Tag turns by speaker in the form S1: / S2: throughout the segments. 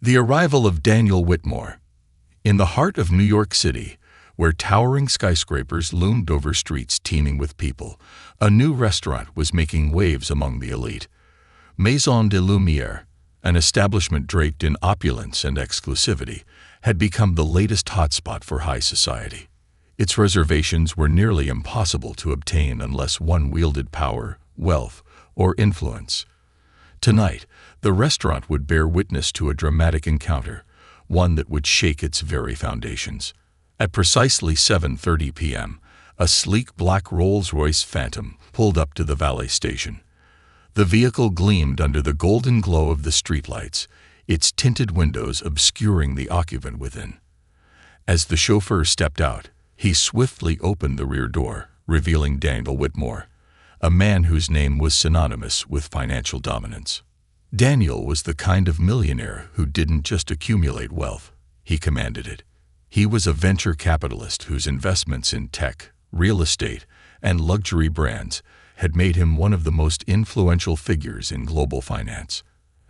S1: The arrival of Daniel Whitmore. In the heart of New York City, where towering skyscrapers loomed over streets teeming with people, a new restaurant was making waves among the elite. Maison de Lumière, an establishment draped in opulence and exclusivity, had become the latest hotspot for high society. Its reservations were nearly impossible to obtain unless one wielded power, wealth, or influence. Tonight, the restaurant would bear witness to a dramatic encounter, one that would shake its very foundations. At precisely 7:30 p.m., a sleek black Rolls-Royce Phantom pulled up to the valet station. The vehicle gleamed under the golden glow of the streetlights, its tinted windows obscuring the occupant within. As the chauffeur stepped out, he swiftly opened the rear door, revealing Daniel Whitmore, a man whose name was synonymous with financial dominance. Daniel was the kind of millionaire who didn't just accumulate wealth, he commanded it. He was a venture capitalist whose investments in tech, real estate, and luxury brands had made him one of the most influential figures in global finance.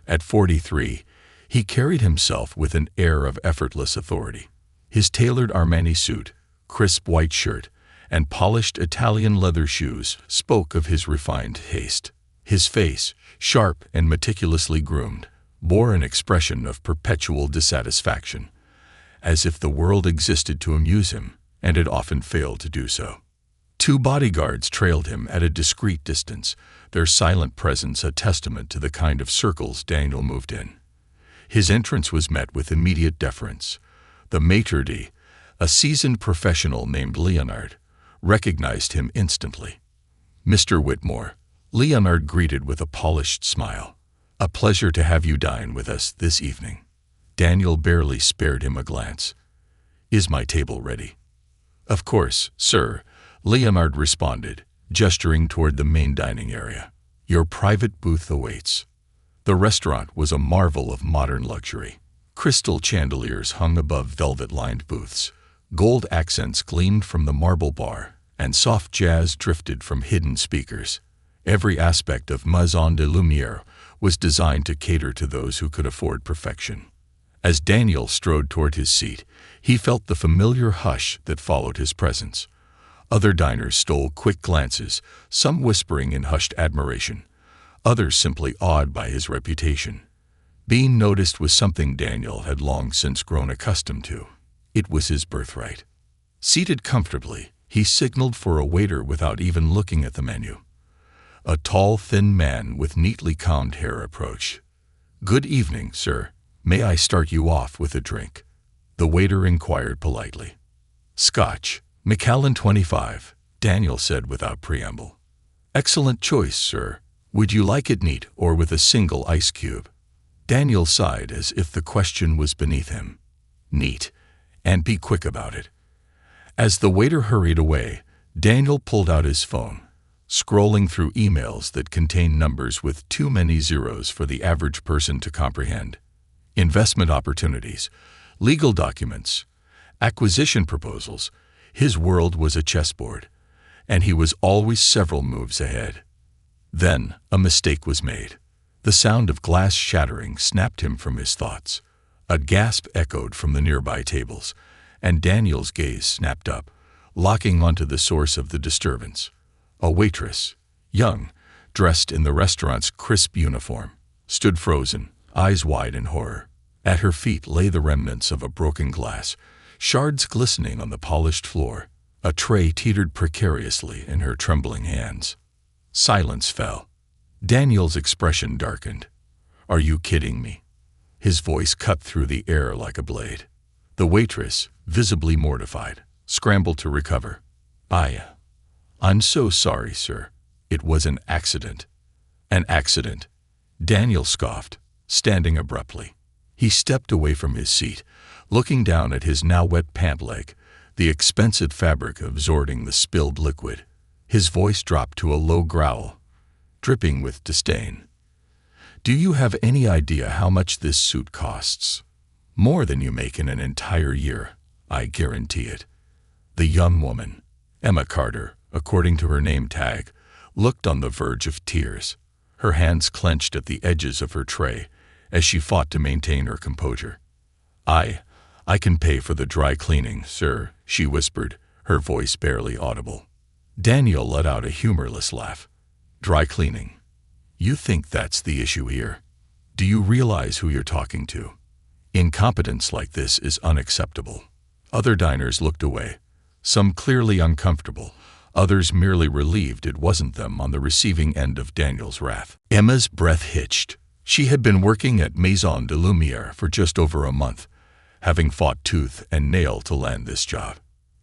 S1: At 43, he carried himself with an air of effortless authority. His tailored Armani suit, crisp white shirt, and polished Italian leather shoes spoke of his refined taste. His face, sharp and meticulously groomed, bore an expression of perpetual dissatisfaction, as if the world existed to amuse him and had often failed to do so. Two bodyguards trailed him at a discreet distance, their silent presence a testament to the kind of circles Daniel moved in. His entrance was met with immediate deference. The maitre d', a seasoned professional named Leonard, recognized him instantly. "Mr. Whitmore," Leonard greeted with a polished smile. "A pleasure to have you dine with us this evening." Daniel barely spared him a glance. "Is my table ready?" "Of course, sir," Leonard responded, gesturing toward the main dining area. "Your private booth awaits." The restaurant was a marvel of modern luxury. Crystal chandeliers hung above velvet-lined booths. Gold accents gleamed from the marble bar, and soft jazz drifted from hidden speakers. Every aspect of Maison de Lumière was designed to cater to those who could afford perfection. As Daniel strode toward his seat, he felt the familiar hush that followed his presence. Other diners stole quick glances, some whispering in hushed admiration, others simply awed by his reputation. Being noticed was something Daniel had long since grown accustomed to. It was his birthright. Seated comfortably, he signaled for a waiter without even looking at the menu. A tall, thin man with neatly combed hair approached. "Good evening, sir. May I start you off with a drink?" The waiter inquired politely. "Scotch, Macallan 25, Daniel said without preamble. "Excellent choice, sir. Would you like it neat or with a single ice cube?" Daniel sighed as if the question was beneath him. "Neat, and be quick about it." As the waiter hurried away, Daniel pulled out his phone, scrolling through emails that contained numbers with too many zeros for the average person to comprehend. Investment opportunities, legal documents, acquisition proposals. His world was a chessboard, and he was always several moves ahead. Then a mistake was made. The sound of glass shattering snapped him from his thoughts. A gasp echoed from the nearby tables, and Daniel's gaze snapped up, locking onto the source of the disturbance. A waitress, young, dressed in the restaurant's crisp uniform, stood frozen, eyes wide in horror. At her feet lay the remnants of a broken glass, shards glistening on the polished floor. A tray teetered precariously in her trembling hands. Silence fell. Daniel's expression darkened. "Are you kidding me?" His voice cut through the air like a blade. The waitress, visibly mortified, scrambled to recover. I'm so sorry, sir. It was an accident." "An accident?" Daniel scoffed, standing abruptly. He stepped away from his seat, looking down at his now wet pant leg, the expensive fabric absorbing the spilled liquid. His voice dropped to a low growl, dripping with disdain. "Do you have any idea how much this suit costs? More than you make in an entire year, I guarantee it." The young woman, Emma Carter, according to her name tag, looked on the verge of tears. Her hands clenched at the edges of her tray, as she fought to maintain her composure. I can pay for the dry cleaning, sir," she whispered, her voice barely audible. Daniel let out a humorless laugh. "Dry cleaning? You think that's the issue here? Do you realize who you're talking to? Incompetence like this is unacceptable." Other diners looked away, some clearly uncomfortable, others merely relieved it wasn't them on the receiving end of Daniel's wrath. Emma's breath hitched. She had been working at Maison de Lumière for just over a month, having fought tooth and nail to land this job.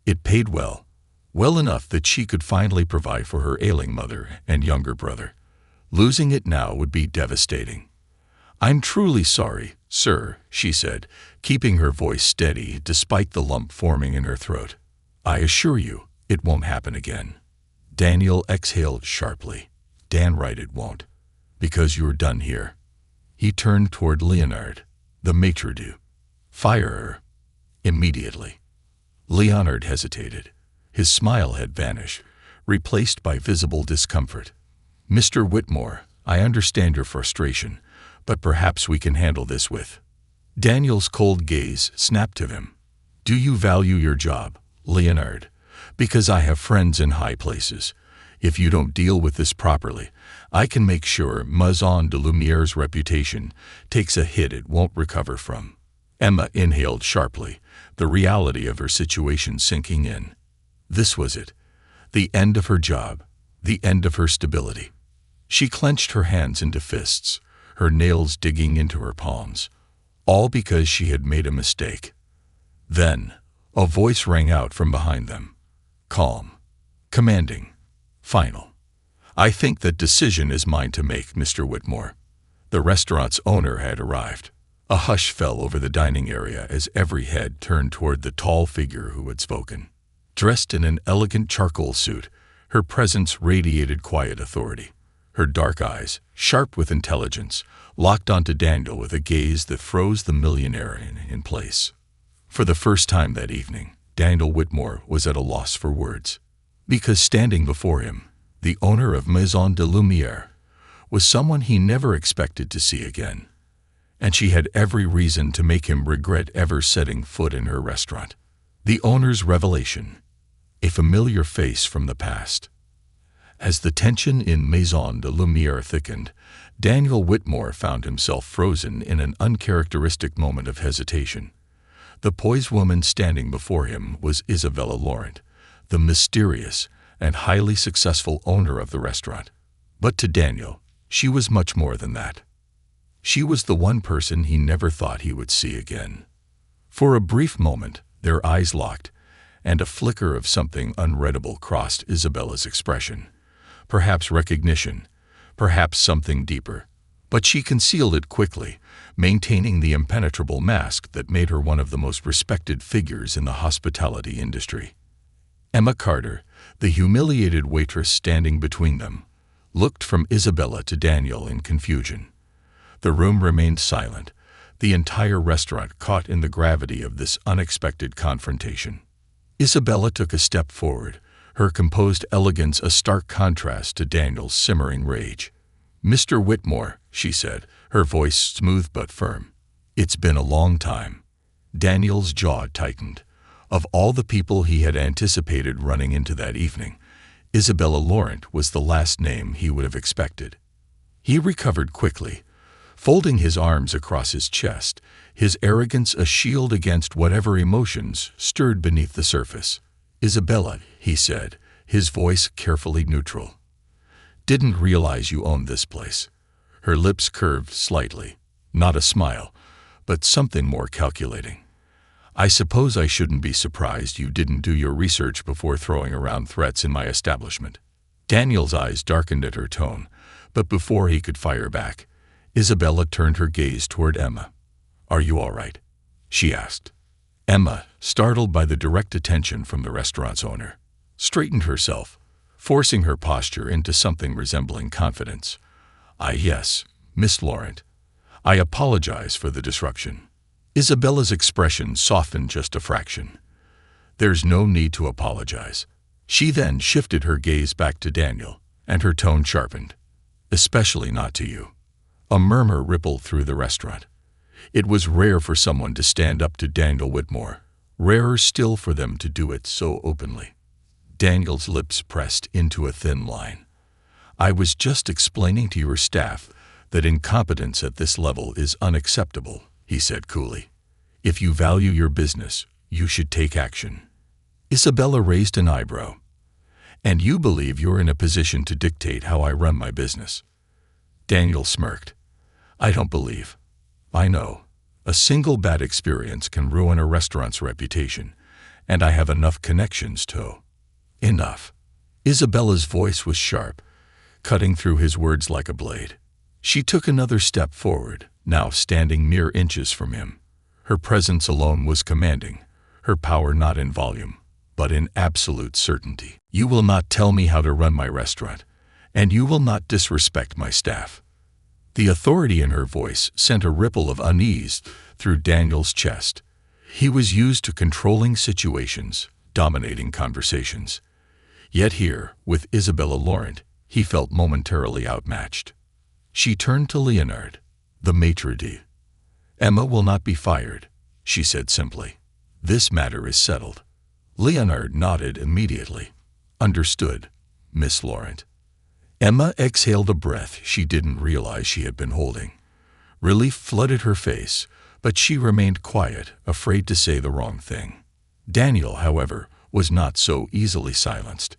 S1: It paid well enough that she could finally provide for her ailing mother and younger brother. Losing it now would be devastating. "I'm truly sorry, sir," she said, keeping her voice steady despite the lump forming in her throat. "I assure you, it won't happen again." Daniel exhaled sharply. "Damn right it won't. Because you're done here." He turned toward Leonard, the maitre d'. "Fire her. Immediately." Leonard hesitated. His smile had vanished, replaced by visible discomfort. "Mr. Whitmore, I understand your frustration, but perhaps we can handle this with—" Daniel's cold gaze snapped to him. "Do you value your job, Leonard? Because I have friends in high places. If you don't deal with this properly, I can make sure Maison de Lumière's reputation takes a hit it won't recover from." Emma inhaled sharply, the reality of her situation sinking in. This was it. The end of her job. The end of her stability. She clenched her hands into fists, her nails digging into her palms, all because she had made a mistake. Then, a voice rang out from behind them. Calm. Commanding. Final. "I think that decision is mine to make, Mr. Whitmore." The restaurant's owner had arrived. A hush fell over the dining area as every head turned toward the tall figure who had spoken. Dressed in an elegant charcoal suit, her presence radiated quiet authority. Her dark eyes, sharp with intelligence, locked onto Daniel with a gaze that froze the millionaire in place. For the first time that evening, Daniel Whitmore was at a loss for words. Because standing before him, the owner of Maison de Lumière, was someone he never expected to see again. And she had every reason to make him regret ever setting foot in her restaurant. The owner's revelation. A familiar face from the past. As the tension in Maison de Lumière thickened, Daniel Whitmore found himself frozen in an uncharacteristic moment of hesitation. The poised woman standing before him was Isabella Laurent, the mysterious and highly successful owner of the restaurant. But to Daniel, she was much more than that. She was the one person he never thought he would see again. For a brief moment, their eyes locked, and a flicker of something unreadable crossed Isabella's expression. Perhaps recognition, perhaps something deeper. But she concealed it quickly, maintaining the impenetrable mask that made her one of the most respected figures in the hospitality industry. Emma Carter, the humiliated waitress standing between them, looked from Isabella to Daniel in confusion. The room remained silent, the entire restaurant caught in the gravity of this unexpected confrontation. Isabella took a step forward, her composed elegance a stark contrast to Daniel's simmering rage. "Mr. Whitmore," she said, her voice smooth but firm. "It's been a long time." Daniel's jaw tightened. Of all the people he had anticipated running into that evening, Isabella Laurent was the last name he would have expected. He recovered quickly, folding his arms across his chest, his arrogance a shield against whatever emotions stirred beneath the surface. "Isabella," he said, his voice carefully neutral. "Didn't realize you owned this place." Her lips curved slightly, not a smile, but something more calculating. "I suppose I shouldn't be surprised you didn't do your research before throwing around threats in my establishment." Daniel's eyes darkened at her tone, but before he could fire back, Isabella turned her gaze toward Emma. "Are you all right?" she asked. Emma, startled by the direct attention from the restaurant's owner, straightened herself, forcing her posture into something resembling confidence. Yes, Miss Laurent. I apologize for the disruption." Isabella's expression softened just a fraction. "There's no need to apologize." She then shifted her gaze back to Daniel, and her tone sharpened. "Especially not to you." A murmur rippled through the restaurant. It was rare for someone to stand up to Daniel Whitmore, rarer still for them to do it so openly. Daniel's lips pressed into a thin line. "I was just explaining to your staff that incompetence at this level is unacceptable," he said coolly. "If you value your business, you should take action." Isabella raised an eyebrow. "And you believe you're in a position to dictate how I run my business?" Daniel smirked. "I don't believe. I know. A single bad experience can ruin a restaurant's reputation, and I have enough connections to—" "Enough." Isabella's voice was sharp, cutting through his words like a blade. She took another step forward, now standing mere inches from him. Her presence alone was commanding, her power not in volume, but in absolute certainty. "You will not tell me how to run my restaurant, and you will not disrespect my staff." The authority in her voice sent a ripple of unease through Daniel's chest. He was used to controlling situations, dominating conversations. Yet here, with Isabella Laurent, he felt momentarily outmatched. She turned to Leonard, the maitre d'. "Emma will not be fired," she said simply. "This matter is settled." Leonard nodded immediately. "Understood, Miss Laurent." Emma exhaled a breath she didn't realize she had been holding. Relief flooded her face, but she remained quiet, afraid to say the wrong thing. Daniel, however, was not so easily silenced.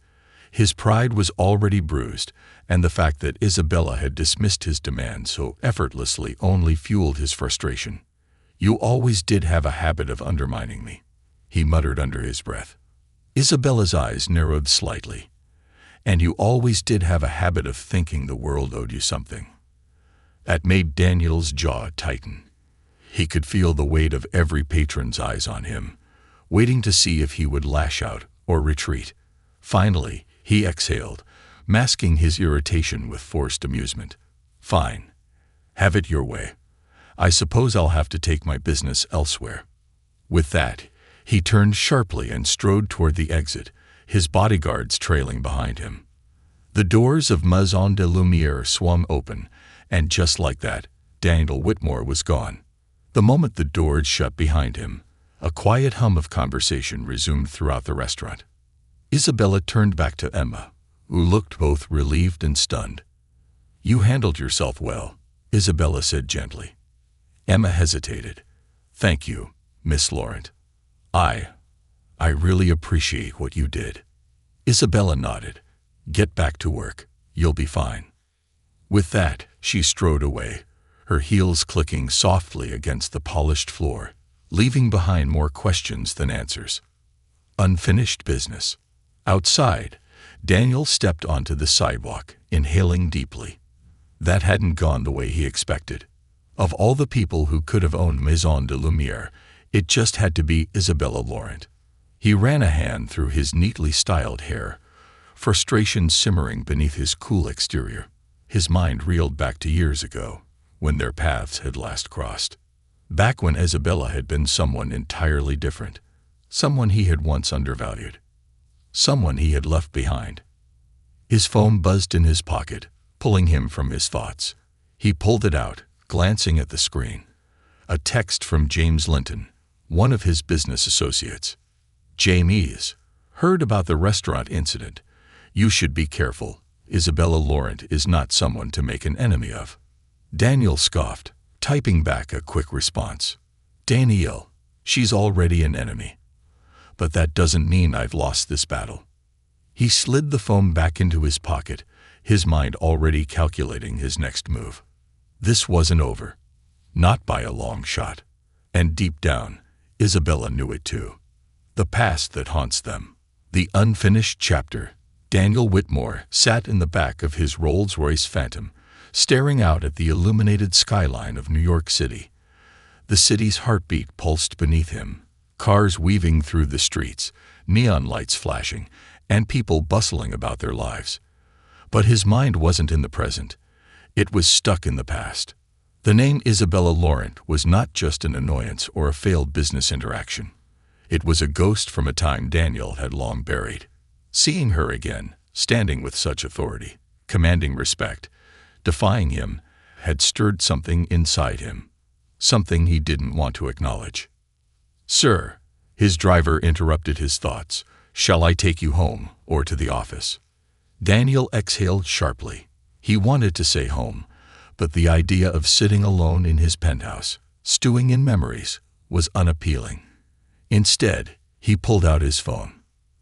S1: His pride was already bruised, and the fact that Isabella had dismissed his demand so effortlessly only fueled his frustration. "You always did have a habit of undermining me," he muttered under his breath. Isabella's eyes narrowed slightly. "And you always did have a habit of thinking the world owed you something." That made Daniel's jaw tighten. He could feel the weight of every patron's eyes on him, waiting to see if he would lash out or retreat. Finally, he exhaled, masking his irritation with forced amusement. "Fine. Have it your way. I suppose I'll have to take my business elsewhere." With that, he turned sharply and strode toward the exit, his bodyguards trailing behind him. The doors of Maison de Lumière swung open, and just like that, Daniel Whitmore was gone. The moment the doors shut behind him, a quiet hum of conversation resumed throughout the restaurant. Isabella turned back to Emma, who looked both relieved and stunned. "You handled yourself well," Isabella said gently. Emma hesitated. "Thank you, Miss Laurent. I really appreciate what you did." Isabella nodded. "Get back to work. You'll be fine." With that, she strode away, her heels clicking softly against the polished floor, leaving behind more questions than answers. Unfinished business. Outside, Daniel stepped onto the sidewalk, inhaling deeply. That hadn't gone the way he expected. Of all the people who could have owned Maison de Lumière, it just had to be Isabella Laurent. He ran a hand through his neatly styled hair, frustration simmering beneath his cool exterior. His mind reeled back to years ago, when their paths had last crossed. Back when Isabella had been someone entirely different, someone he had once undervalued, someone he had left behind. His phone buzzed in his pocket, pulling him from his thoughts. He pulled it out, glancing at the screen. A text from James Linton, one of his business associates. "James, heard about the restaurant incident. You should be careful. Isabella Laurent is not someone to make an enemy of." Daniel scoffed, typing back a quick response. "Daniel, she's already an enemy. But that doesn't mean I've lost this battle." He slid the phone back into his pocket, his mind already calculating his next move. This wasn't over. Not by a long shot. And deep down, Isabella knew it too. The past that haunts them. The unfinished chapter. Daniel Whitmore sat in the back of his Rolls-Royce Phantom, staring out at the illuminated skyline of New York City. The city's heartbeat pulsed beneath him, cars weaving through the streets, neon lights flashing, and people bustling about their lives. But his mind wasn't in the present. It was stuck in the past. The name Isabella Laurent was not just an annoyance or a failed business interaction. It was a ghost from a time Daniel had long buried. Seeing her again, standing with such authority, commanding respect, defying him, had stirred something inside him. something he didn't want to acknowledge. "Sir," his driver interrupted his thoughts, "shall I take you home or to the office?" Daniel exhaled sharply. He wanted to say home, but the idea of sitting alone in his penthouse, stewing in memories, was unappealing. Instead, he pulled out his phone.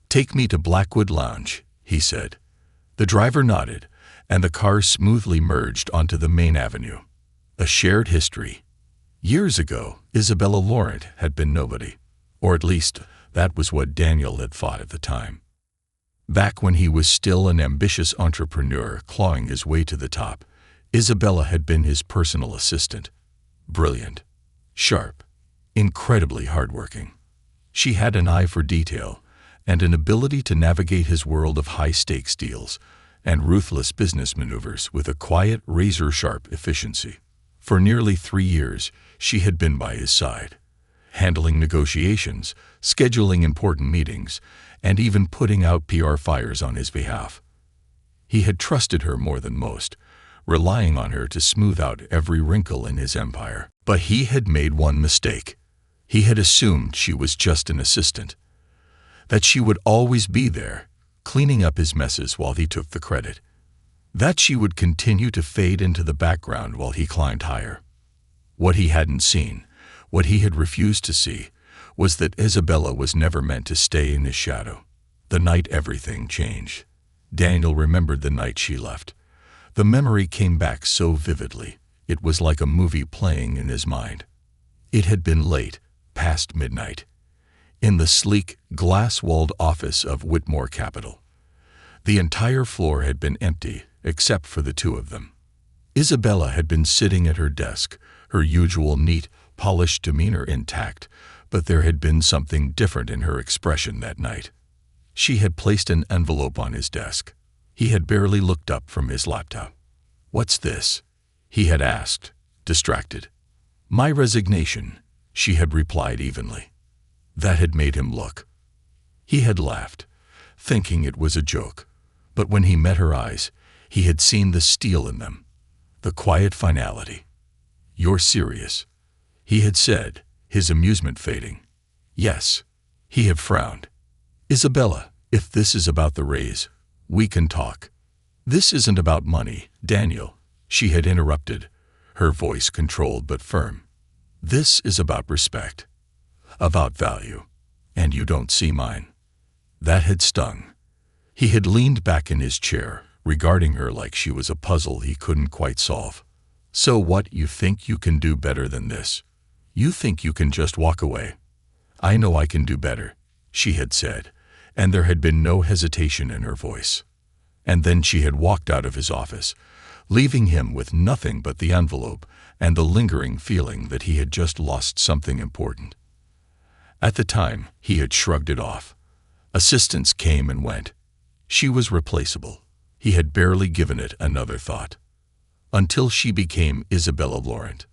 S1: "Take me to Blackwood Lounge," he said. The driver nodded, and the car smoothly merged onto the main avenue. A shared history. Years ago, Isabella Laurent had been nobody, or at least that was what Daniel had thought at the time. Back when he was still an ambitious entrepreneur clawing his way to the top, Isabella had been his personal assistant. Brilliant, sharp, incredibly hardworking. She had an eye for detail and an ability to navigate his world of high-stakes deals and ruthless business maneuvers with a quiet, razor-sharp efficiency. For nearly 3 years, she had been by his side, handling negotiations, scheduling important meetings, and even putting out PR fires on his behalf. He had trusted her more than most, relying on her to smooth out every wrinkle in his empire. But he had made one mistake. He had assumed she was just an assistant, that she would always be there, cleaning up his messes while he took the credit, that she would continue to fade into the background while he climbed higher. What he hadn't seen, what he had refused to see, was that Isabella was never meant to stay in his shadow. The night everything changed. Daniel remembered the night she left. The memory came back so vividly, it was like a movie playing in his mind. It had been late, past midnight, in the sleek, glass-walled office of Whitmore Capital. The entire floor had been empty, except for the two of them. Isabella had been sitting at her desk, her usual neat, polished demeanor intact, but there had been something different in her expression that night. She had placed an envelope on his desk. He had barely looked up from his laptop. "What's this?" he had asked, distracted. "My resignation," she had replied evenly. That had made him look. He had laughed, thinking it was a joke, but when he met her eyes, he had seen the steel in them, the quiet finality. "You're serious," he had said, his amusement fading. "Yes." He had frowned. "Isabella, if this is about the raise, we can talk." "This isn't about money, Daniel," she had interrupted, her voice controlled but firm. "This is about respect, about value, and you don't see mine." That had stung. He had leaned back in his chair, regarding her like she was a puzzle he couldn't quite solve. "So what, you think you can do better than this? You think you can just walk away?" "I know I can do better," she had said, and there had been no hesitation in her voice. And then she had walked out of his office, leaving him with nothing but the envelope and the lingering feeling that he had just lost something important. At the time, he had shrugged it off. Assistants came and went. She was replaceable. He had barely given it another thought. Until she became Isabella Laurent.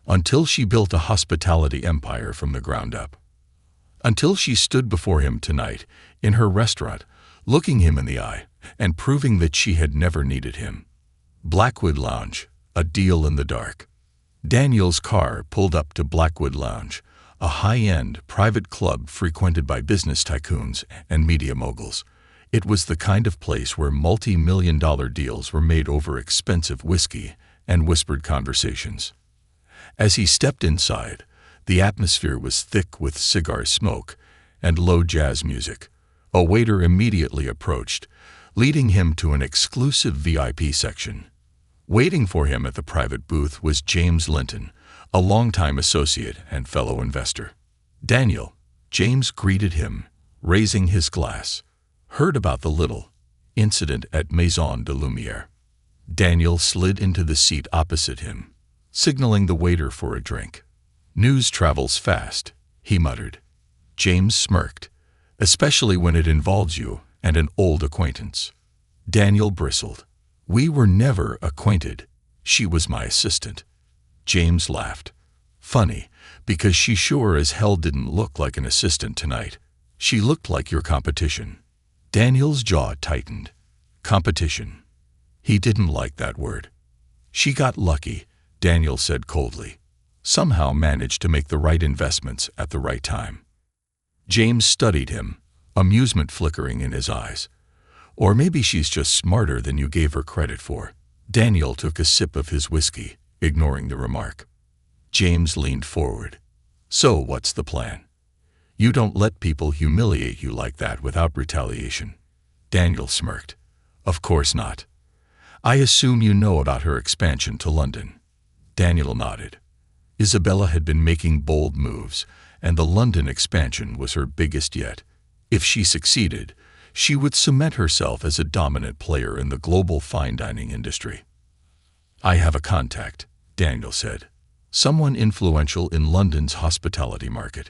S1: Until she built a hospitality empire from the ground up. Until she stood before him tonight, in her restaurant, looking him in the eye and proving that she had never needed him. Blackwood Lounge, a deal in the dark. Daniel's car pulled up to Blackwood Lounge, a high-end private club frequented by business tycoons and media moguls. It was the kind of place where multi-million-dollar deals were made over expensive whiskey and whispered conversations. As he stepped inside, the atmosphere was thick with cigar smoke and low jazz music. A waiter immediately approached, leading him to an exclusive VIP section. Waiting for him at the private booth was James Linton, a longtime associate and fellow investor. "Daniel," James greeted him, raising his glass. "Heard about the little incident at Maison de Lumière." Daniel slid into the seat opposite him, signaling the waiter for a drink. "News travels fast," he muttered. James smirked, "especially when it involves you and an old acquaintance." Daniel bristled. "We were never acquainted. She was my assistant." James laughed. "Funny, because she sure as hell didn't look like an assistant tonight. She looked like your competition." Daniel's jaw tightened. Competition. He didn't like that word. "She got lucky," Daniel said coldly. somehow managed to make the right investments at the right time. James studied him, amusement flickering in his eyes. Or maybe she's just smarter than you gave her credit for. Daniel took a sip of his whiskey, ignoring the remark. James leaned forward. So what's the plan? You don't let people humiliate you like that without retaliation. Daniel smirked. Of course not. I assume you know about her expansion to London. Daniel nodded. Isabella had been making bold moves, and the London expansion was her biggest yet. If she succeeded, she would cement herself as a dominant player in the global fine dining industry. I have a contact, Daniel said. Someone influential in London's hospitality market.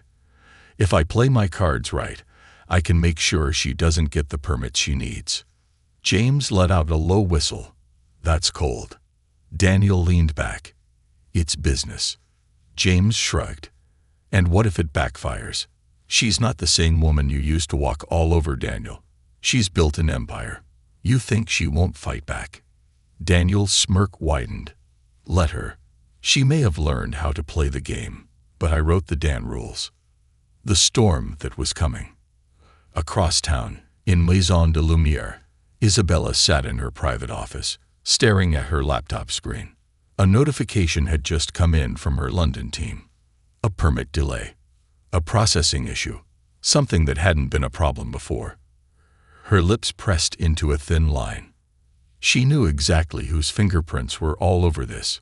S1: If I play my cards right, I can make sure she doesn't get the permits she needs. James let out a low whistle. That's cold. Daniel leaned back. It's business. James shrugged. And what if it backfires? She's not the same woman you used to walk all over, Daniel. She's built an empire. You think she won't fight back? Daniel's smirk widened. Let her. She may have learned how to play the game, but I wrote the Dan rules. The storm that was coming. Across town, in Maison de Lumière, Isabella sat in her private office, staring at her laptop screen. A notification had just come in from her London team. A permit delay. A processing issue. Something that hadn't been a problem before. Her lips pressed into a thin line. She knew exactly whose fingerprints were all over this.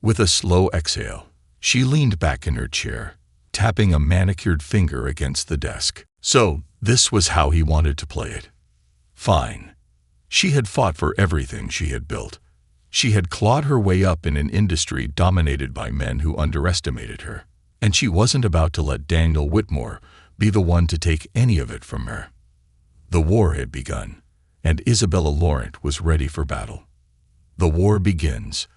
S1: With a slow exhale, she leaned back in her chair, tapping a manicured finger against the desk. So, this was how he wanted to play it. Fine. She had fought for everything she had built. She had clawed her way up in an industry dominated by men who underestimated her. And she wasn't about to let Daniel Whitmore be the one to take any of it from her. The war had begun, and Isabella Laurent was ready for battle. The war begins,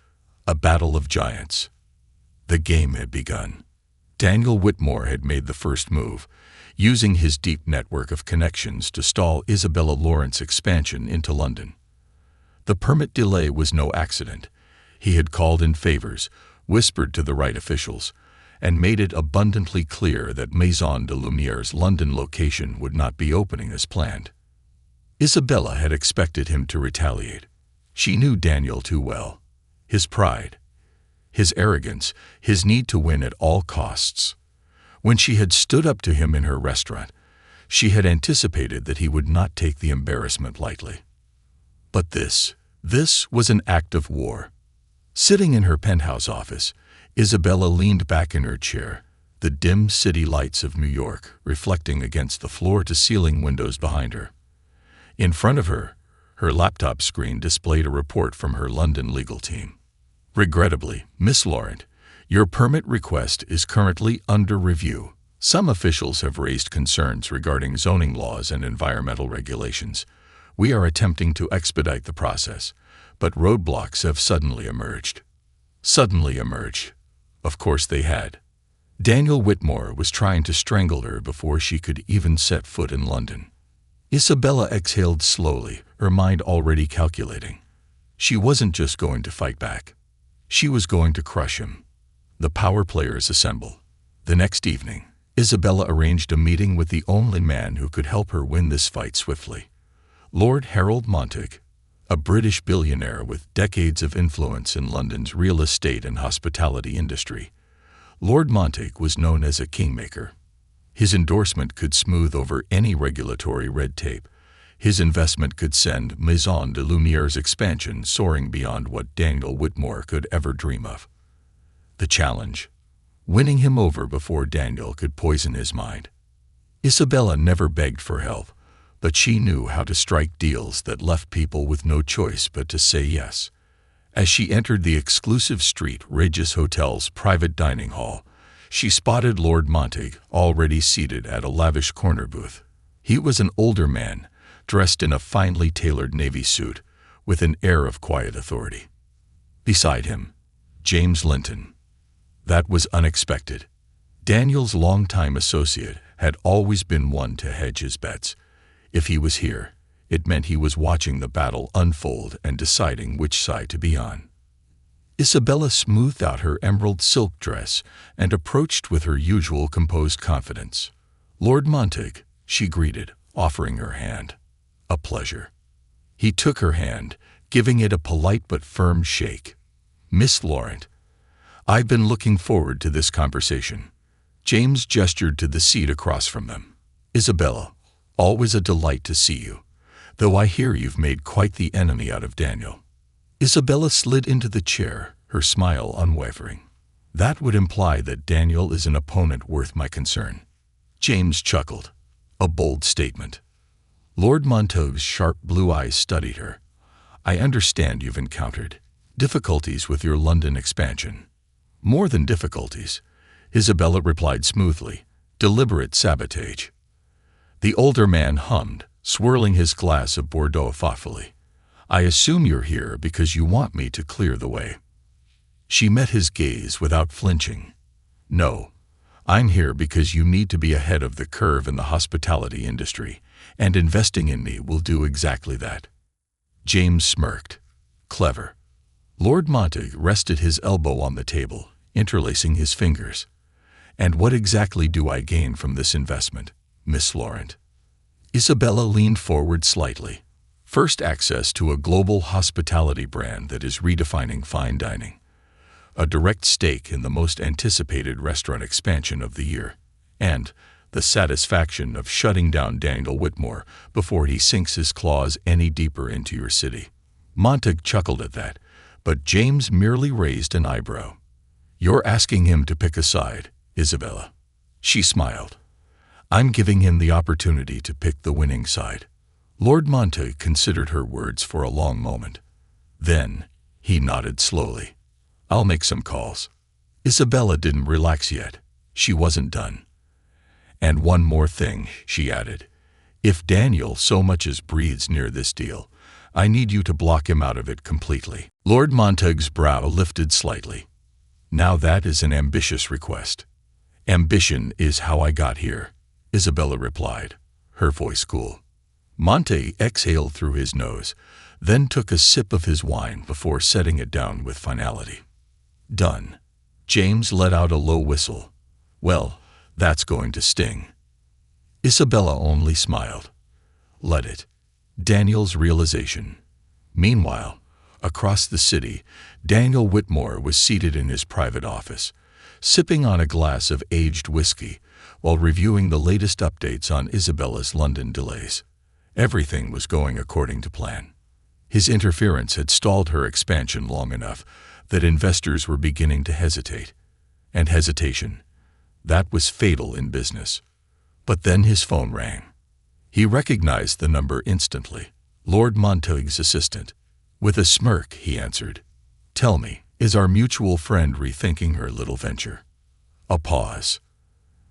S1: a battle of giants. The game had begun. Daniel Whitmore had made the first move, using his deep network of connections to stall Isabella Laurent's expansion into London. The permit delay was no accident. He had called in favors, whispered to the right officials, and made it abundantly clear that Maison de Lumière's London location would not be opening as planned. Isabella had expected him to retaliate. She knew Daniel too well. His pride, his arrogance, his need to win at all costs. When she had stood up to him in her restaurant, she had anticipated that he would not take the embarrassment lightly. But this was an act of war. Sitting in her penthouse office, Isabella leaned back in her chair, the dim city lights of New York reflecting against the floor-to-ceiling windows behind her. In front of her, her laptop screen displayed a report from her London legal team. Regrettably, Miss Laurent, your permit request is currently under review. Some officials have raised concerns regarding zoning laws and environmental regulations. We are attempting to expedite the process, but roadblocks have suddenly emerged. Of course they had. Daniel Whitmore was trying to strangle her before she could even set foot in London. Isabella exhaled slowly, her mind already calculating. She wasn't just going to fight back. She was going to crush him. The power players assemble. The next evening, Isabella arranged a meeting with the only man who could help her win this fight swiftly. Lord Harold Montague, a British billionaire with decades of influence in London's real estate and hospitality industry. Lord Montague was known as a kingmaker. His endorsement could smooth over any regulatory red tape. His investment could send Maison de Lumière's expansion soaring beyond what Daniel Whitmore could ever dream of. The challenge: winning him over before Daniel could poison his mind. Isabella never begged for help, but she knew how to strike deals that left people with no choice but to say yes. As she entered the exclusive Street Regis Hotel's private dining hall, she spotted Lord Montague already seated at a lavish corner booth. He was an older man, dressed in a finely tailored navy suit, with an air of quiet authority. Beside him, James Linton. That was unexpected. Daniel's longtime associate had always been one to hedge his bets. If he was here, it meant he was watching the battle unfold and deciding which side to be on. Isabella smoothed out her emerald silk dress and approached with her usual composed confidence. "Lord Montague," she greeted, offering her hand. "A pleasure." He took her hand, giving it a polite but firm shake. "Miss Laurent, I've been looking forward to this conversation." James gestured to the seat across from them. "Isabella, always a delight to see you, though I hear you've made quite the enemy out of Daniel." Isabella slid into the chair, her smile unwavering. "That would imply that Daniel is an opponent worth my concern." James chuckled. A bold statement. Lord Montague's sharp blue eyes studied her. "I understand you've encountered difficulties with your London expansion." "More than difficulties," Isabella replied smoothly. "Deliberate sabotage." The older man hummed, swirling his glass of Bordeaux thoughtfully. "I assume you're here because you want me to clear the way." She met his gaze without flinching. "No, I'm here because you need to be ahead of the curve in the hospitality industry, and investing in me will do exactly that." James smirked. "Clever." Lord Montague rested his elbow on the table, interlacing his fingers. "And what exactly do I gain from this investment, Miss Laurent?" Isabella leaned forward slightly. "First, access to a global hospitality brand that is redefining fine dining. A direct stake in the most anticipated restaurant expansion of the year. And the satisfaction of shutting down Daniel Whitmore before he sinks his claws any deeper into your city." Montague chuckled at that, but James merely raised an eyebrow. "You're asking him to pick a side, Isabella." She smiled. "I'm giving him the opportunity to pick the winning side." Lord Montague considered her words for a long moment. Then he nodded slowly. "I'll make some calls." Isabella didn't relax yet. She wasn't done. "And one more thing," she added. "If Daniel so much as breathes near this deal, I need you to block him out of it completely." Lord Montague's brow lifted slightly. "Now that is an ambitious request." "Ambition is how I got here," Isabella replied, her voice cool. Montague exhaled through his nose, then took a sip of his wine before setting it down with finality. "Done." James let out a low whistle. "Well, that's going to sting." Isabella only smiled. "Let it." Daniel's realization. Meanwhile, across the city, Daniel Whitmore was seated in his private office, sipping on a glass of aged whiskey while reviewing the latest updates on Isabella's London delays. Everything was going according to plan. His interference had stalled her expansion long enough that investors were beginning to hesitate. And hesitation, that was fatal in business. But then his phone rang. He recognized the number instantly. Lord Montague's assistant. With a smirk, he answered. "Tell me, is our mutual friend rethinking her little venture?" A pause.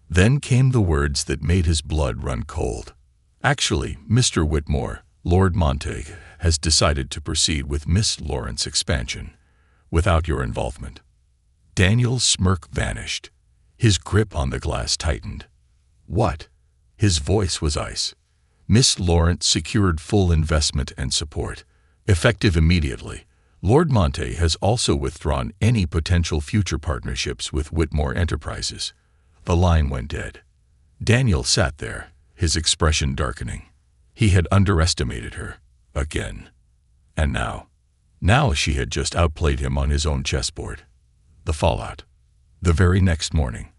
S1: Then came the words that made his blood run cold. "Actually, Mr. Whitmore, Lord Montague has decided to proceed with Miss Laurent's expansion, without your involvement." Daniel's smirk vanished. His grip on the glass tightened. "What?" His voice was ice. "Miss Laurent secured full investment and support, effective immediately. Lord Montague has also withdrawn any potential future partnerships with Whitmore Enterprises." The line went dead. Daniel sat there, his expression darkening. He had underestimated her, again. And now she had just outplayed him on his own chessboard. The fallout. The very next morning,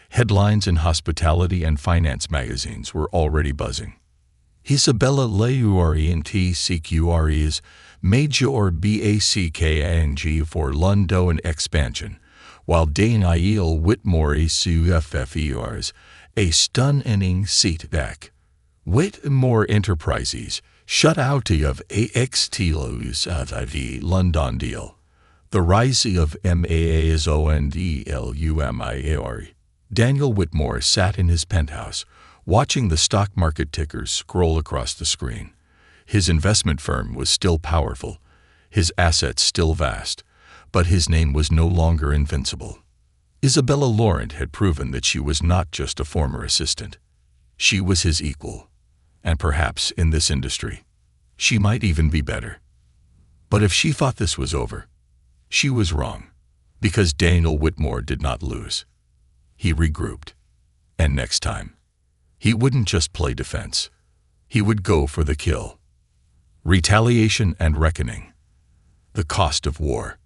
S1: headlines in hospitality and finance magazines were already buzzing. Isabella Laurent CQREs Major BACKANG for London expansion, while Daniel Whitmore CFFERs a stunning setback. Whitmore Enterprises shut out of AXTLU's the London deal. The rise of MAASONDLUMIAR. Daniel Whitmore sat in his penthouse, watching the stock market tickers scroll across the screen. His investment firm was still powerful, his assets still vast, but his name was no longer invincible. Isabella Laurent had proven that she was not just a former assistant. She was his equal, and perhaps in this industry, she might even be better. But if she thought this was over, She was wrong, because Daniel Whitmore did not lose. He regrouped. And next time, he wouldn't just play defense. He would go for the kill. Retaliation and reckoning. The cost of war.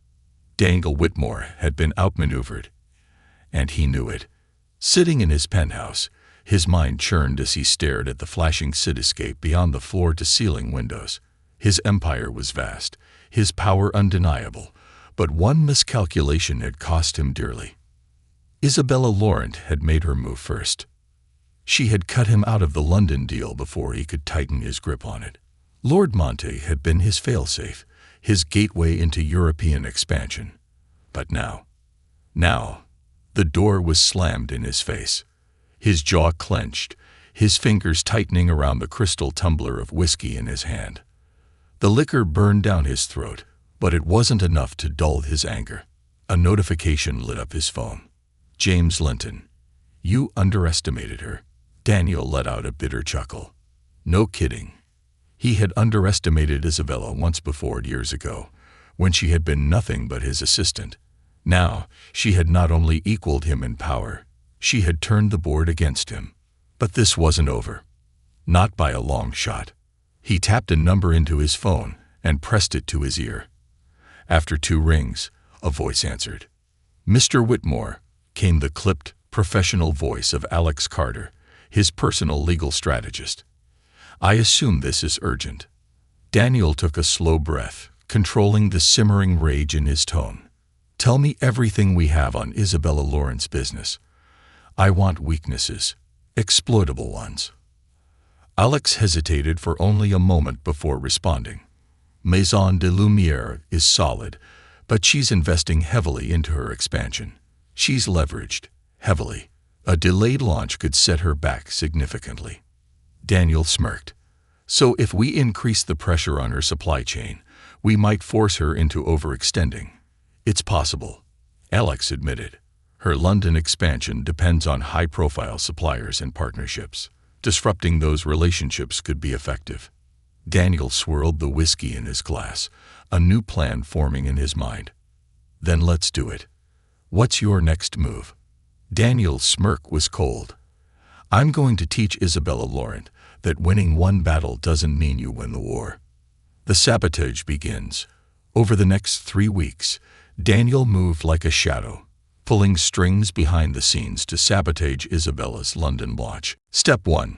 S1: Daniel Whitmore had been outmaneuvered, and he knew it. Sitting in his penthouse, his mind churned as he stared at the flashing cityscape beyond the floor-to-ceiling windows. His empire was vast, his power undeniable, but one miscalculation had cost him dearly. Isabella Laurent had made her move first. She had cut him out of the London deal before he could tighten his grip on it. Lord Monte had been his failsafe, his gateway into European expansion. But now, the door was slammed in his face. His jaw clenched, his fingers tightening around the crystal tumbler of whiskey in his hand. The liquor burned down his throat, but it wasn't enough to dull his anger. A notification lit up his phone. James Linton. You underestimated her. Daniel let out a bitter chuckle. No kidding. He had underestimated Isabella once before years ago, when she had been nothing but his assistant. Now, she had not only equaled him in power, she had turned the board against him. But this wasn't over. Not by a long shot. He tapped a number into his phone and pressed it to his ear. After 2 rings, a voice answered. Mr. Whitmore, came the clipped, professional voice of Alex Carter, his personal legal strategist. I assume this is urgent. Daniel took a slow breath, controlling the simmering rage in his tone. Tell me everything we have on Isabella Laurent's business. I want weaknesses, exploitable ones. Alex hesitated for only a moment before responding. Maison de Lumière is solid, but she's investing heavily into her expansion. She's leveraged, heavily. A delayed launch could set her back significantly. Daniel smirked. So if we increase the pressure on her supply chain, we might force her into overextending. It's possible, Alex admitted. Her London expansion depends on high-profile suppliers and partnerships. Disrupting those relationships could be effective. Daniel swirled the whiskey in his glass, a new plan forming in his mind. Then let's do it. What's your next move? Daniel's smirk was cold. I'm going to teach Isabella Laurent that winning one battle doesn't mean you win the war. The sabotage begins. Over the next 3 weeks, Daniel moved like a shadow, pulling strings behind the scenes to sabotage Isabella's London launch. Step 1.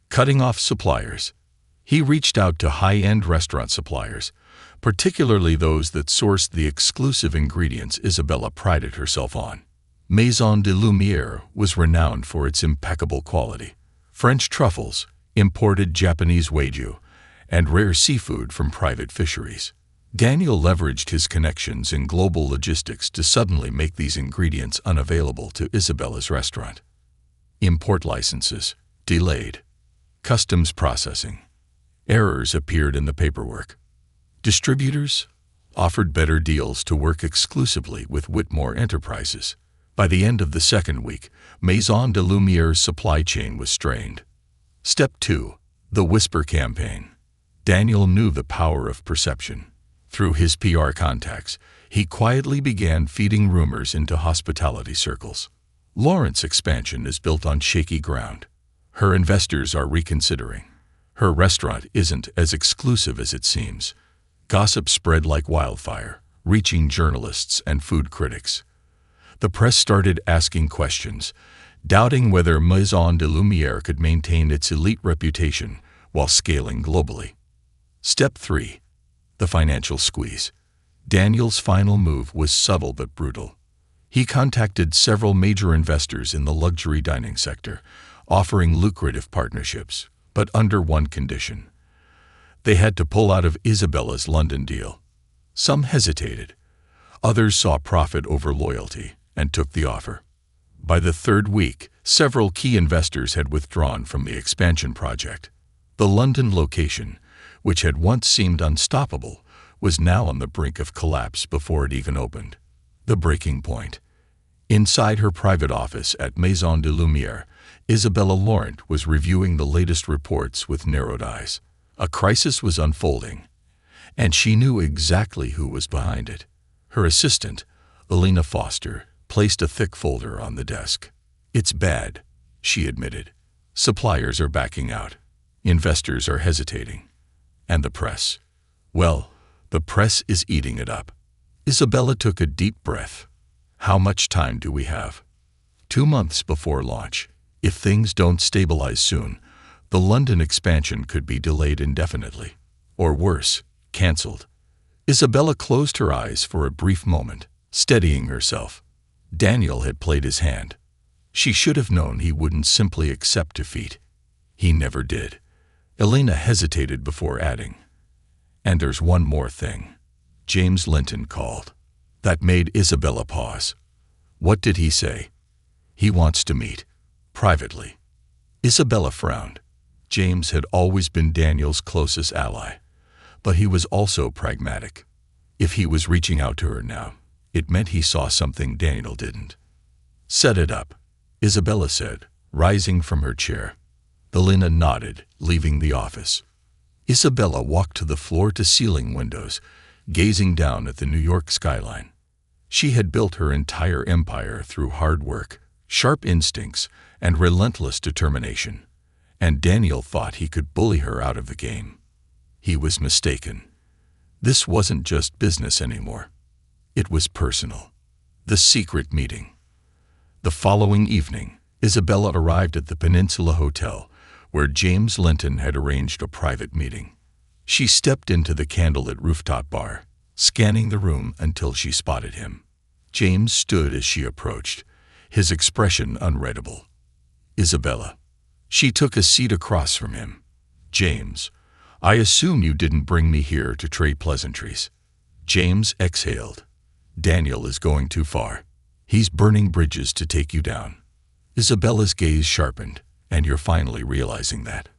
S1: Cutting off suppliers. He reached out to high-end restaurant suppliers, particularly those that sourced the exclusive ingredients Isabella prided herself on. Maison de Lumière was renowned for its impeccable quality. French truffles, imported Japanese wagyu, and rare seafood from private fisheries. Daniel leveraged his connections in global logistics to suddenly make these ingredients unavailable to Isabella's restaurant. Import licenses delayed. Customs processing. Errors appeared in the paperwork. Distributors offered better deals to work exclusively with Whitmore Enterprises. By the end of the 2nd week, Maison de Lumière's supply chain was strained. Step 2. The Whisper Campaign. Daniel knew the power of perception. Through his PR contacts, he quietly began feeding rumors into hospitality circles. Laurent's expansion is built on shaky ground. Her investors are reconsidering. Her restaurant isn't as exclusive as it seems. Gossip spread like wildfire, reaching journalists and food critics. The press started asking questions, doubting whether Maison de Lumière could maintain its elite reputation while scaling globally. Step 3. The financial squeeze. Daniel's final move was subtle but brutal. He contacted several major investors in the luxury dining sector, offering lucrative partnerships, but under one condition. They had to pull out of Isabella's London deal. Some hesitated. Others saw profit over loyalty and took the offer. By the 3rd week, several key investors had withdrawn from the expansion project. The London location, which had once seemed unstoppable, was now on the brink of collapse before it even opened. The breaking point. Inside her private office at Maison de Lumière, Isabella Laurent was reviewing the latest reports with narrowed eyes. A crisis was unfolding, and she knew exactly who was behind it. Her assistant, Elena Foster, placed a thick folder on the desk. "It's bad," she admitted. "Suppliers are backing out. Investors are hesitating. And the press. Well, the press is eating it up." Isabella took a deep breath. "How much time do we have?" 2 months before launch. If things don't stabilize soon, the London expansion could be delayed indefinitely. Or worse, cancelled. Isabella closed her eyes for a brief moment, steadying herself. Daniel had played his hand. She should have known he wouldn't simply accept defeat. He never did. Elena hesitated before adding, "And there's one more thing." James Linton called. That made Isabella pause. "What did he say?" "He wants to meet. Privately." Isabella frowned. James had always been Daniel's closest ally, but he was also pragmatic. If he was reaching out to her now, it meant he saw something Daniel didn't. "Set it up," Isabella said, rising from her chair. Elena nodded, leaving the office. Isabella walked to the floor-to-ceiling windows, gazing down at the New York skyline. She had built her entire empire through hard work, sharp instincts, and relentless determination, and Daniel thought he could bully her out of the game. He was mistaken. This wasn't just business anymore. It was personal. The secret meeting. The following evening, Isabella arrived at the Peninsula Hotel, where James Linton had arranged a private meeting. She stepped into the candlelit rooftop bar, scanning the room until she spotted him. James stood as she approached, his expression unreadable. "Isabella." She took a seat across from him. "James, I assume you didn't bring me here to trade pleasantries." James exhaled. "Daniel is going too far. He's burning bridges to take you down." Isabella's gaze sharpened. "And you're finally realizing that."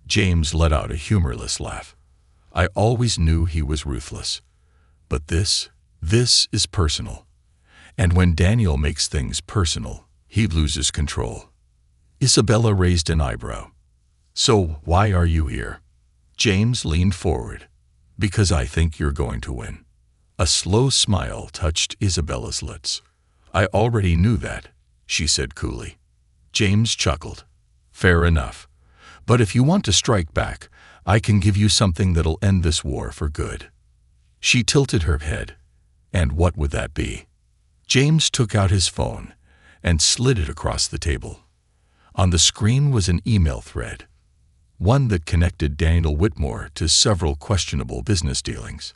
S1: James let out a humorless laugh. "I always knew he was ruthless. But this is personal. And when Daniel makes things personal, he loses control." Isabella raised an eyebrow. "So why are you here?" James leaned forward. "Because I think you're going to win." A slow smile touched Isabella's lips. "I already knew that," she said coolly. James chuckled. "Fair enough. But if you want to strike back, I can give you something that'll end this war for good." She tilted her head. "And what would that be?" James took out his phone and slid it across the table. On the screen was an email thread, one that connected Daniel Whitmore to several questionable business dealings.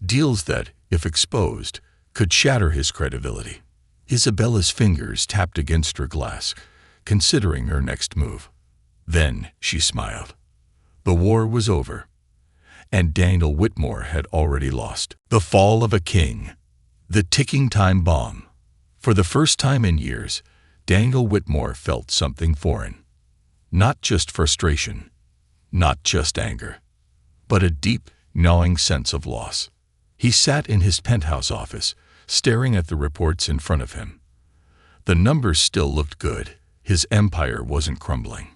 S1: Deals that, if exposed, could shatter his credibility. Isabella's fingers tapped against her glass, considering her next move. Then she smiled. The war was over, and Daniel Whitmore had already lost. The fall of a king. The ticking time bomb. For the first time in years, Daniel Whitmore felt something foreign. Not just frustration, not just anger, but a deep, gnawing sense of loss. He sat in his penthouse office, staring at the reports in front of him. The numbers still looked good. His empire wasn't crumbling.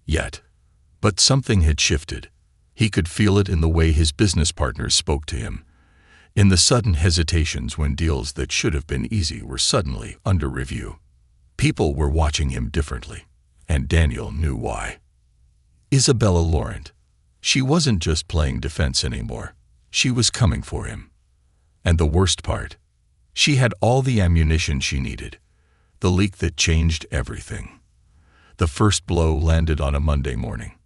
S1: Yet. But something had shifted. He could feel it in the way his business partners spoke to him, in the sudden hesitations when deals that should have been easy were suddenly under review. People were watching him differently, and Daniel knew why. Isabella Laurent. She wasn't just playing defense anymore. She was coming for him. And the worst part, she had all the ammunition she needed. The leak that changed everything. The first blow landed on a Monday morning.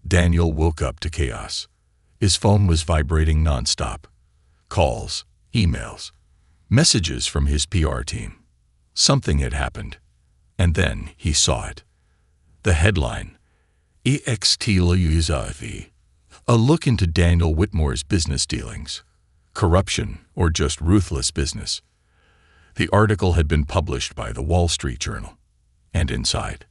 S1: Daniel woke up to chaos. His phone was vibrating nonstop. Calls, emails, messages from his PR team. Something had happened. And then he saw it. The headline, EXTLUZAV, a look into Daniel Whitmore's business dealings. Corruption or just ruthless business. The article had been published by the Wall Street Journal. And inside,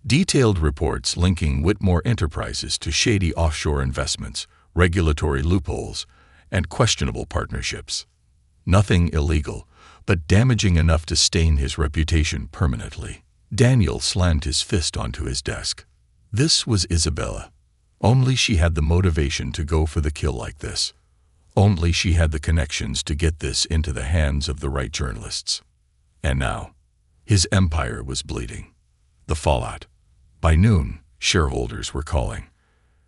S1: detailed reports linking Whitmore Enterprises to shady offshore investments, regulatory loopholes, and questionable partnerships. Nothing illegal, but damaging enough to stain his reputation permanently. Daniel slammed his fist onto his desk. This was Isabella. Only she had the motivation to go for the kill like this. Only she had the connections to get this into the hands of the right journalists. And now, his empire was bleeding. The fallout. By noon, shareholders were calling.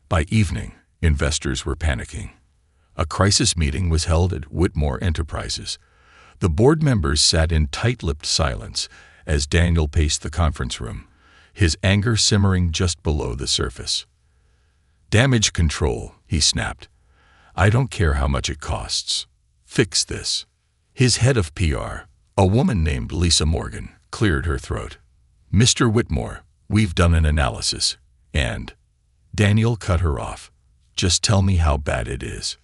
S1: By evening, investors were panicking. A crisis meeting was held at Whitmore Enterprises. The board members sat in tight-lipped silence as Daniel paced the conference room, his anger simmering just below the surface. "Damage control," he snapped. "I don't care how much it costs. Fix this." His head of PR, a woman named Lisa Morgan, cleared her throat. "Mr. Whitmore, we've done an analysis, and—" Daniel cut her off. "Just tell me how bad it is."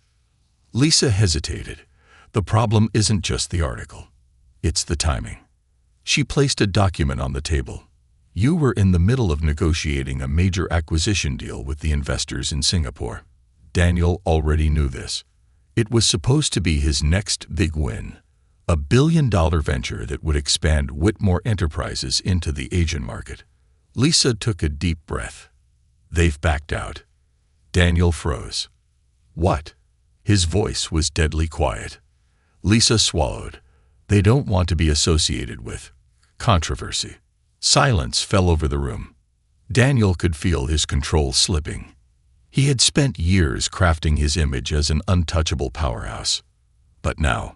S1: Lisa hesitated. "The problem isn't just the article. It's the timing." She placed a document on the table. "You were in the middle of negotiating a major acquisition deal with the investors in Singapore." Daniel already knew this. It was supposed to be his next big win, a billion-dollar venture that would expand Whitmore Enterprises into the Asian market. Lisa took a deep breath. "They've backed out." Daniel froze. "What?" His voice was deadly quiet. Lisa swallowed. "They don't want to be associated with controversy." Silence fell over the room. Daniel could feel his control slipping. He had spent years crafting his image as an untouchable powerhouse. But now,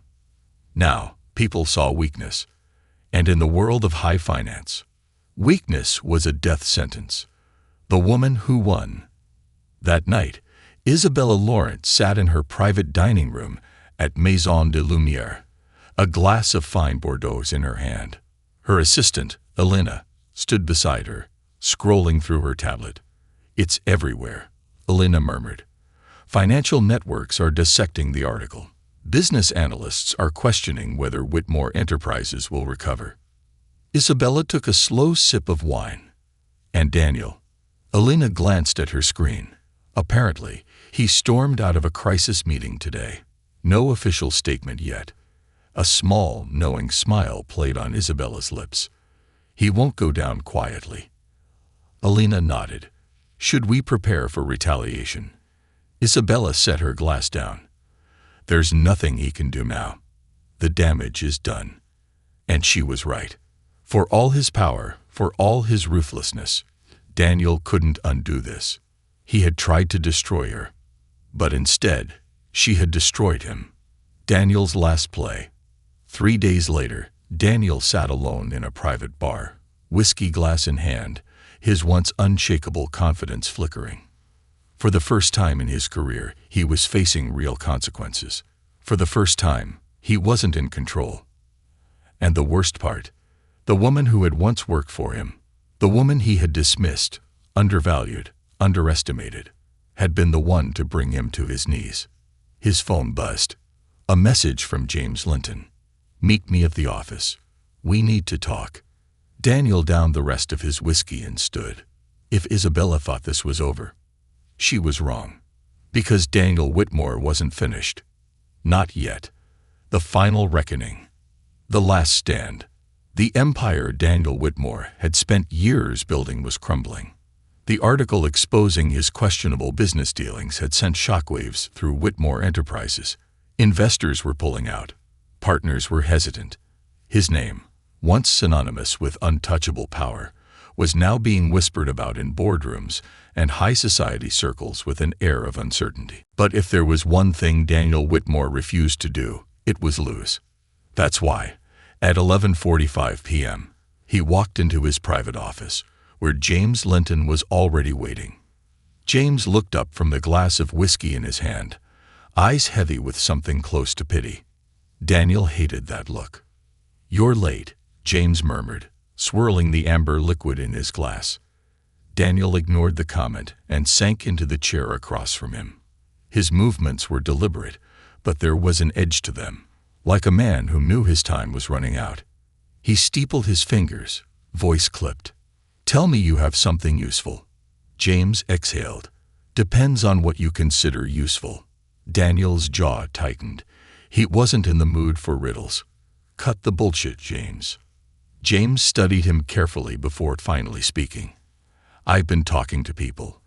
S1: people saw weakness. And in the world of high finance, weakness was a death sentence. The woman who won. That night, Isabella Lawrence sat in her private dining room at Maison de Lumière, a glass of fine Bordeaux in her hand. Her assistant, Elena, stood beside her, scrolling through her tablet. "It's everywhere," Elena murmured. "Financial networks are dissecting the article. Business analysts are questioning whether Whitmore Enterprises will recover." Isabella took a slow sip of wine. "And Daniel?" Elena glanced at her screen. Apparently, he stormed out of a crisis meeting today. No official statement yet. A small, knowing smile played on Isabella's lips. "He won't go down quietly." Elena nodded. "Should we prepare for retaliation?" Isabella set her glass down. "There's nothing he can do now. The damage is done." And she was right. For all his power, for all his ruthlessness, Daniel couldn't undo this. He had tried to destroy her. But instead, she had destroyed him. Daniel's last play. 3 days later, Daniel sat alone in a private bar, whiskey glass in hand, his once unshakable confidence flickering. For the first time in his career, he was facing real consequences. For the first time, he wasn't in control. And the worst part, the woman who had once worked for him, the woman he had dismissed, undervalued, underestimated, had been the one to bring him to his knees. His phone buzzed. A message from James Linton. "Meet me at the office. We need to talk." Daniel downed the rest of his whiskey and stood. If Isabella thought this was over, she was wrong. Because Daniel Whitmore wasn't finished. Not yet. The final reckoning. The last stand. The empire Daniel Whitmore had spent years building was crumbling. The article exposing his questionable business dealings had sent shockwaves through Whitmore Enterprises. Investors were pulling out. Partners were hesitant. His name, once synonymous with untouchable power, was now being whispered about in boardrooms and high society circles with an air of uncertainty. But if there was one thing Daniel Whitmore refused to do, it was lose. That's why, at 11:45 p.m., he walked into his private office, where James Linton was already waiting. James looked up from the glass of whiskey in his hand, eyes heavy with something close to pity. Daniel hated that look. "You're late," James murmured, swirling the amber liquid in his glass. Daniel ignored the comment and sank into the chair across from him. His movements were deliberate, but there was an edge to them, like a man who knew his time was running out. He steepled his fingers, voice clipped. "Tell me you have something useful." James exhaled. "Depends on what you consider useful." Daniel's jaw tightened. He wasn't in the mood for riddles. "Cut the bullshit, James." James studied him carefully before finally speaking. "I've been talking to people.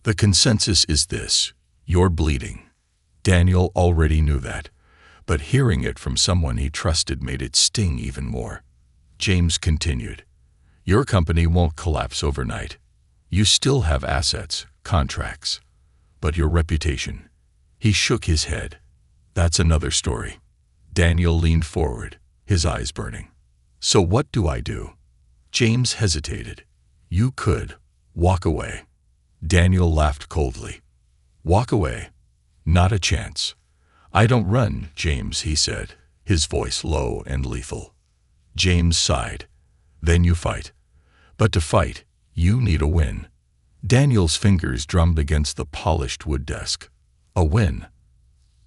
S1: The consensus is this: you're bleeding. Daniel already knew that, but hearing it from someone he trusted made it sting even more. James continued, "Your company won't collapse overnight. You still have assets, contracts. But your reputation." He shook his head. "That's another story." Daniel leaned forward, his eyes burning. "So what do I do?" James hesitated. "You could walk away." Daniel laughed coldly. "Walk away? Not a chance." "I don't run, James," he said, his voice low and lethal. James sighed. "Then you fight. But to fight, you need a win." Daniel's fingers drummed against the polished wood desk. A win.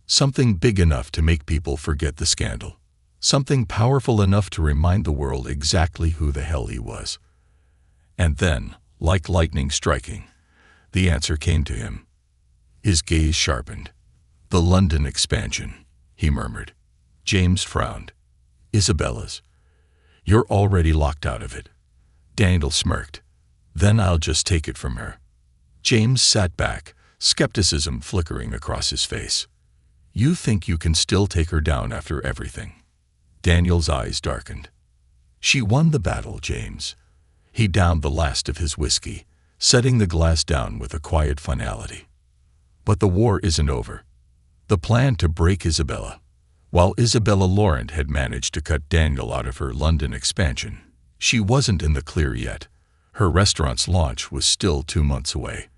S1: Something big enough to make people forget the scandal. Something powerful enough to remind the world exactly who the hell he was. And then, like lightning striking, the answer came to him. His gaze sharpened. "The London expansion," he murmured. James frowned. "Isabella's. You're already locked out of it." Daniel smirked. "Then I'll just take it from her." James sat back, skepticism flickering across his face. "You think you can still take her down after everything?" Daniel's eyes darkened. "She won the battle, James." He downed the last of his whiskey, setting the glass down with a quiet finality. "But the war isn't over." The plan to break Isabella. While Isabella Laurent had managed to cut Daniel out of her London expansion, she wasn't in the clear yet. Her restaurant's launch was still 2 months away.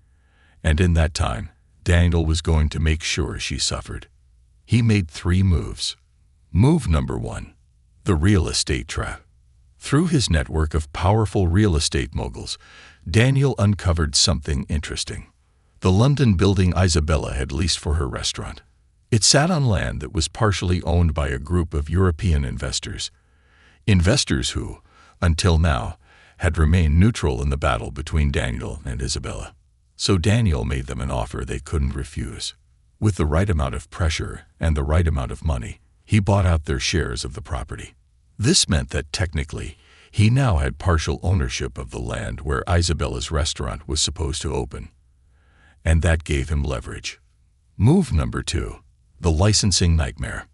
S1: And in that time, Daniel was going to make sure she suffered. He made 3 moves. Move number 1. The real estate trap. Through his network of powerful real estate moguls, Daniel uncovered something interesting. The London building Isabella had leased for her restaurant. It sat on land that was partially owned by a group of European investors. Investors who, until now, had remained neutral in the battle between Daniel and Isabella. So Daniel made them an offer they couldn't refuse. With the right amount of pressure and the right amount of money, he bought out their shares of the property. This meant that technically, he now had partial ownership of the land where Isabella's restaurant was supposed to open. And that gave him leverage. Move number 2. The licensing nightmare.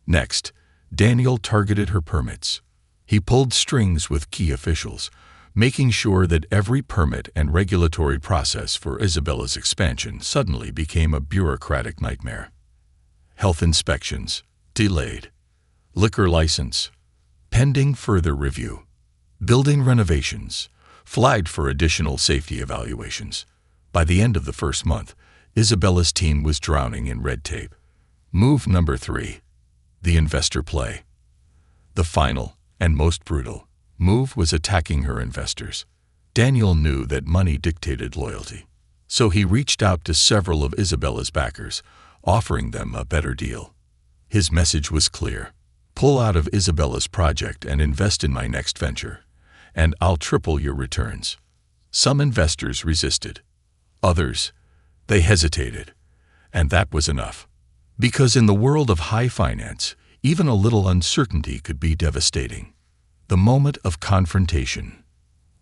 S1: Next, Daniel targeted her permits. He pulled strings with key officials, making sure that every permit and regulatory process for Isabella's expansion suddenly became a bureaucratic nightmare. Health inspections, delayed. Liquor license, pending further review. Building renovations, flagged for additional safety evaluations. By the end of the first month, Isabella's team was drowning in red tape. Move number 3. The investor play. The final, and most brutal, move was attacking her investors. Daniel knew that money dictated loyalty. So he reached out to several of Isabella's backers, offering them a better deal. His message was clear. "Pull out of Isabella's project and invest in my next venture, and I'll triple your returns." Some investors resisted. Others, they hesitated. And that was enough. Because in the world of high finance, even a little uncertainty could be devastating. The moment of confrontation.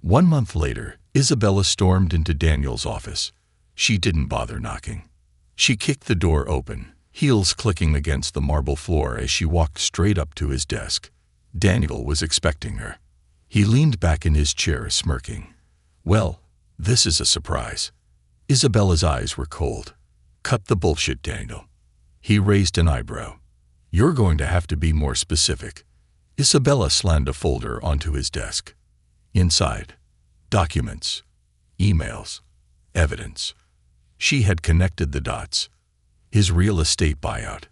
S1: 1 month later, Isabella stormed into Daniel's office. She didn't bother knocking. She kicked the door open, heels clicking against the marble floor as she walked straight up to his desk. Daniel was expecting her. He leaned back in his chair, smirking. "Well, this is a surprise." Isabella's eyes were cold. "Cut the bullshit, Daniel." He raised an eyebrow. "You're going to have to be more specific." Isabella slammed a folder onto his desk. Inside, documents, emails, evidence. She had connected the dots. His real estate buyout,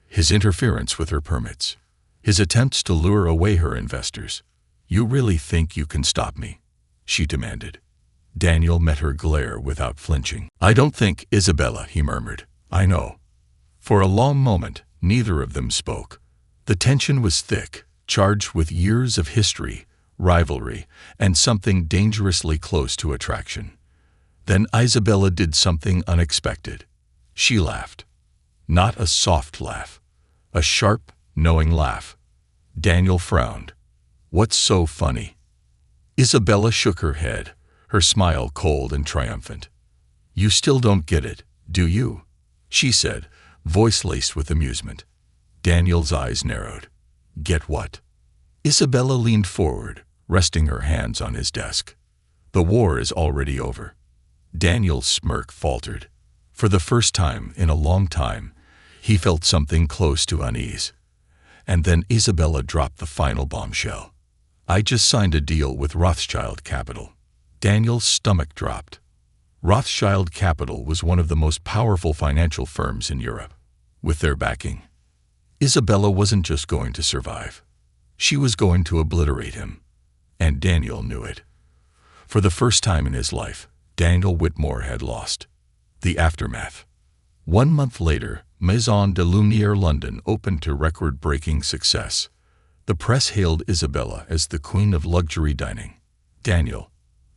S1: his interference with her permits, his attempts to lure away her investors. "You really think you can stop me?" she demanded. Daniel met her glare without flinching. "I don't think, Isabella," he murmured. "I know." For a long moment, neither of them spoke. The tension was thick, charged with years of history, rivalry, and something dangerously close to attraction. Then Isabella did something unexpected. She laughed. Not a soft laugh. A sharp, knowing laugh. Daniel frowned. "What's so funny?" Isabella shook her head, her smile cold and triumphant. "You still don't get it, do you?" she said, voice laced with amusement. Daniel's eyes narrowed. Get what? Isabella leaned forward, resting her hands on his desk. The war is already over. Daniel's smirk faltered. For the first time in a long time, he felt something close to unease. And then Isabella dropped the final bombshell. I just signed a deal with Rothschild Capital. Daniel's stomach dropped. Rothschild Capital was one of the most powerful financial firms in Europe. With their backing, Isabella wasn't just going to survive. She was going to obliterate him. And Daniel knew it. For the first time in his life, Daniel Whitmore had lost. The aftermath. 1 month later, Maison de Lumière London opened to record-breaking success. The press hailed Isabella as the queen of luxury dining. Daniel,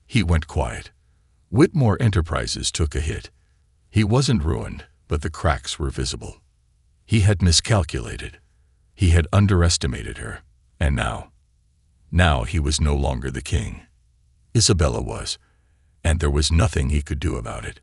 S1: he went quiet. Whitmore Enterprises took a hit. He wasn't ruined, but the cracks were visible. He had miscalculated. He had underestimated her. And now he was no longer the king. Isabella was, and there was nothing he could do about it.